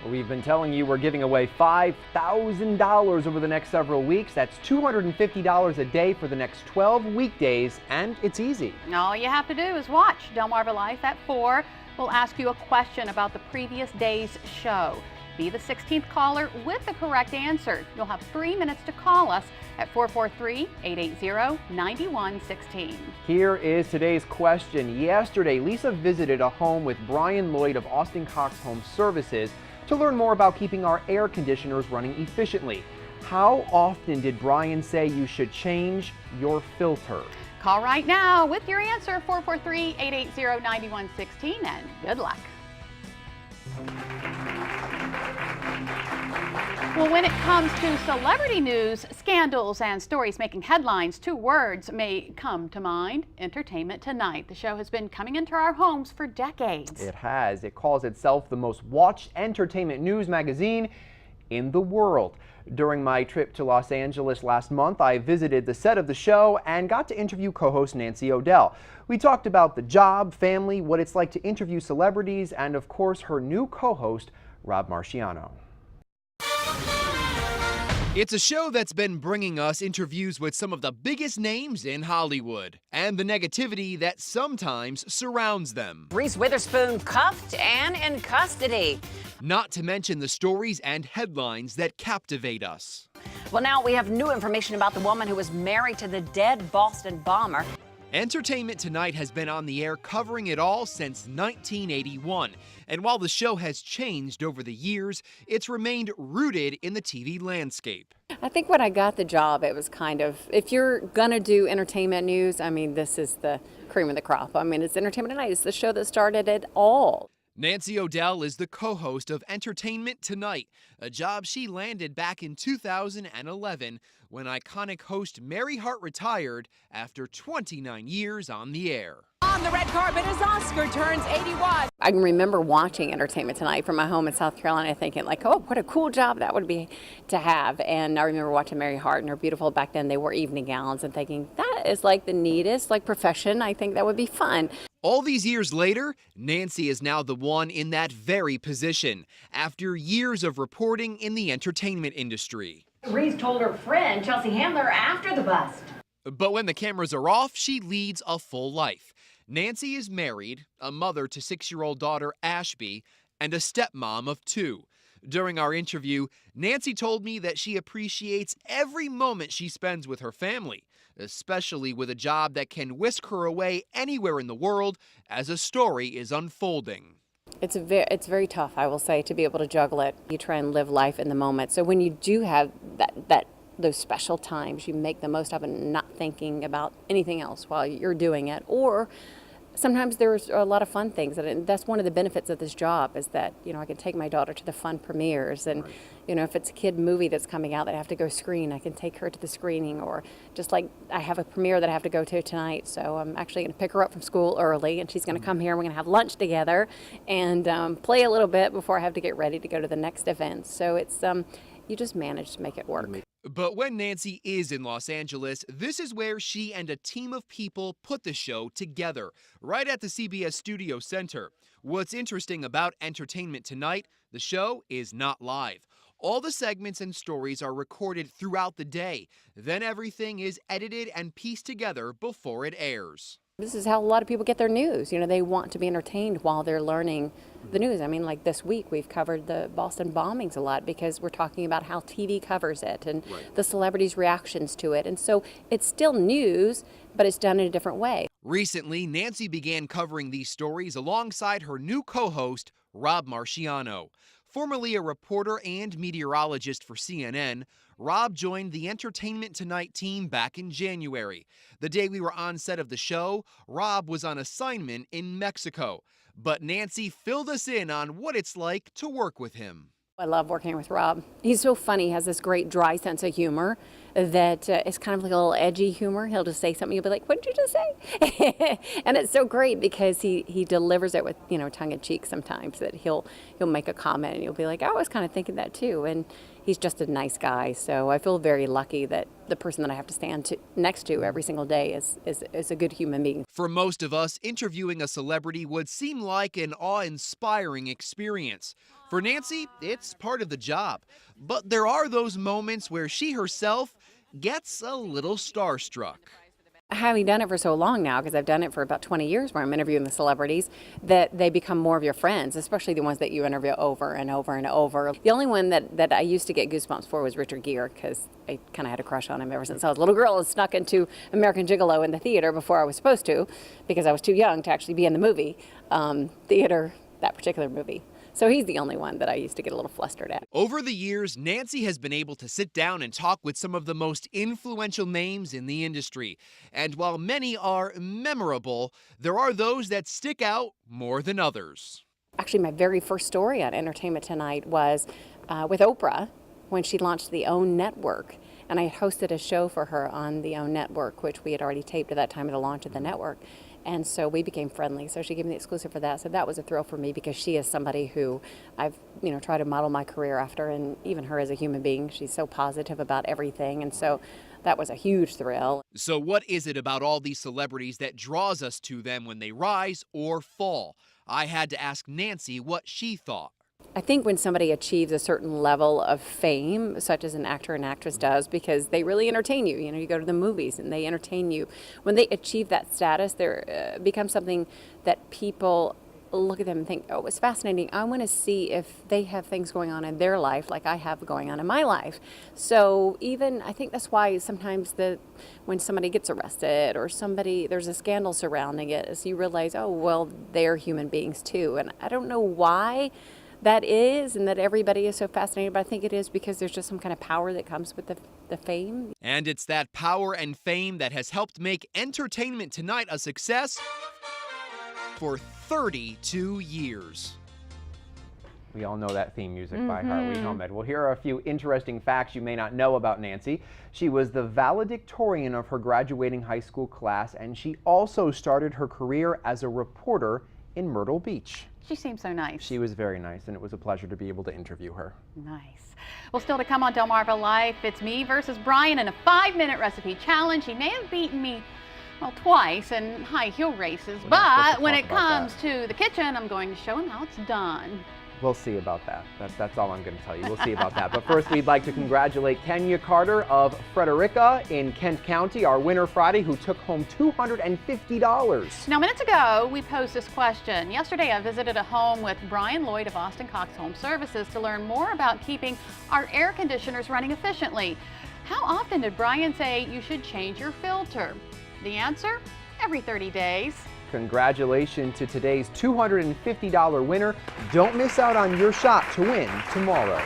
We've been telling you we're giving away $5,000 over the next several weeks. That's $250 a day for the next 12 weekdays, and it's easy. All you have to do is watch Delmarva Life at 4. We'll ask you a question about the previous day's show. Be the 16th caller with the correct answer. You'll have 3 minutes to call us at 443-880-9116. Here is today's question. Yesterday, Lisa visited a home with Brian Lloyd of Austin Cox Home Services to learn more about keeping our air conditioners running efficiently. How often did Brian say you should change your filter? Call right now with your answer, 443-880-9116, and good luck. Well, when it comes to celebrity news, scandals, and stories making headlines, 2 words may come to mind: Entertainment Tonight. The show has been coming into our homes for decades. It has. It calls itself the most watched entertainment news magazine in the world. During my trip to Los Angeles last month, I visited the set of the show and got to interview co-host Nancy O'Dell. We talked about the job, family, what it's like to interview celebrities, and of course her new co-host, Rob Marciano. It's a show that's been bringing us interviews with some of the biggest names in Hollywood and the negativity that sometimes surrounds them. Reese Witherspoon cuffed and in custody. Not to mention the stories and headlines that captivate us. Well, now we have new information about the woman who was married to the dead Boston bomber. Entertainment Tonight has been on the air covering it all since 1981. And while the show has changed over the years, it's remained rooted in the TV landscape. I think when I got the job, it was kind of, if you're going to do entertainment news, I mean, this is the cream of the crop. I mean, it's Entertainment Tonight. It's the show that started it all. Nancy O'Dell is the co-host of Entertainment Tonight, a job she landed back in 2011 when iconic host Mary Hart retired after 29 years on the air. On the red carpet as Oscar turns 81. I can remember watching Entertainment Tonight from my home in South Carolina, thinking like, oh, what a cool job that would be to have. And I remember watching Mary Hart and her beautiful, back then they wore evening gowns, and thinking that is like the neatest profession. I think that would be fun. All these years later, Nancy is now the one in that very position after years of reporting in the entertainment industry. Reese told her friend Chelsea Handler after the bust. But when the cameras are off, she leads a full life. Nancy is married, a mother to 6-year-old daughter Ashby, and a stepmom of 2. During our interview, Nancy told me that she appreciates every moment she spends with her family, especially with a job that can whisk her away anywhere in the world as a story is unfolding. It's very tough, I will say, to be able to juggle it. You try and live life in the moment. So when you do have those special times, you make the most of it, and not thinking about anything else while you're doing it. Or sometimes there's a lot of fun things, and that's one of the benefits of this job, is that, you know, I can take my daughter to the fun premieres, and right. You know, if it's a kid movie that's coming out that I have to go screen, I can take her to the screening. Or just like I have a premiere that I have to go to tonight, so I'm actually going to pick her up from school early, and she's going to come here, and we're going to have lunch together and play a little bit before I have to get ready to go to the next event. So it's you just manage to make it work. But when Nancy is in Los Angeles, this is where she and a team of people put the show together, right at the CBS Studio Center. What's interesting about Entertainment Tonight, the show is not live. All the segments and stories are recorded throughout the day. Then everything is edited and pieced together before it airs. This is how a lot of people get their news. You know, they want to be entertained while they're learning the news. I mean, like this week, we've covered the Boston bombings a lot because we're talking about how TV covers it and right. The celebrities' reactions to it. And so it's still news, but it's done in a different way. Recently, Nancy began covering these stories alongside her new co-host, Rob Marciano. Formerly a reporter and meteorologist for CNN, Rob joined the Entertainment Tonight team back in January. The day we were on set of the show, Rob was on assignment in Mexico. But Nancy filled us in on what it's like to work with him. I love working with Rob. He's so funny, he has this great dry sense of humor that is kind of like a little edgy humor. He'll just say something, you'll be like, what did you just say? And it's so great because he delivers it with, tongue in cheek sometimes, that he'll make a comment and you'll be like, oh, I was kind of thinking that too. And he's just a nice guy. So I feel very lucky that the person that I have to stand next to every single day is a good human being. For most of us, interviewing a celebrity would seem like an awe-inspiring experience. For Nancy, it's part of the job. But there are those moments where she herself gets a little starstruck. Having done it for so long now, because I've done it for about 20 years where I'm interviewing the celebrities, that they become more of your friends, especially the ones that you interview over and over and over. The only one that I used to get goosebumps for was Richard Gere, because I kind of had a crush on him ever since I was a little girl and snuck into American Gigolo in the theater before I was supposed to, because I was too young to actually be in the movie theater, that particular movie. So he's the only one that I used to get a little flustered at. Over the years, Nancy has been able to sit down and talk with some of the most influential names in the industry. And while many are memorable, there are those that stick out more than others. Actually, my very first story on Entertainment Tonight was with Oprah when she launched the OWN network. And I hosted a show for her on the OWN network, which we had already taped at that time of the launch of the network. And so we became friendly. So she gave me the exclusive for that. So that was a thrill for me because she is somebody who I've, tried to model my career after, and even her as a human being. She's so positive about everything. And so that was a huge thrill. So what is it about all these celebrities that draws us to them when they rise or fall? I had to ask Nancy what she thought. I think when somebody achieves a certain level of fame, such as an actor and actress does, because they really entertain you. You go to the movies and they entertain you. When they achieve that status, there becomes something that people look at them and think, oh, it's fascinating. I want to see if they have things going on in their life like I have going on in my life. So I think that's why sometimes when somebody gets arrested or there's a scandal surrounding it, is you realize, oh, well, they're human beings too. And I don't know why that is, and that everybody is so fascinated, but I think it is because there's just some kind of power that comes with the fame. And it's that power and fame that has helped make Entertainment Tonight a success for 32 years. We all know that theme music by heart. We know it. Well, here are a few interesting facts you may not know about Nancy. She was the valedictorian of her graduating high school class, and she also started her career as a reporter in Myrtle Beach. She seems so nice. She was very nice, and it was a pleasure to be able to interview her. Nice. Well, still to come on Delmarva Life, it's me versus Brian in a 5-minute recipe challenge. He may have beaten me, well, twice in high heel races, but when it comes to the kitchen, I'm going to show him how it's done. We'll see about that. That's all I'm going to tell you. We'll see about that. But first, we'd like to congratulate Kenya Carter of Frederica in Kent County, our winner Friday, who took home $250. Now, minutes ago, we posed this question. Yesterday, I visited a home with Brian Lloyd of Austin Cox Home Services to learn more about keeping our air conditioners running efficiently. How often did Brian say you should change your filter? The answer? Every 30 days. Congratulations to today's $250 winner. Don't miss out on your shot to win tomorrow.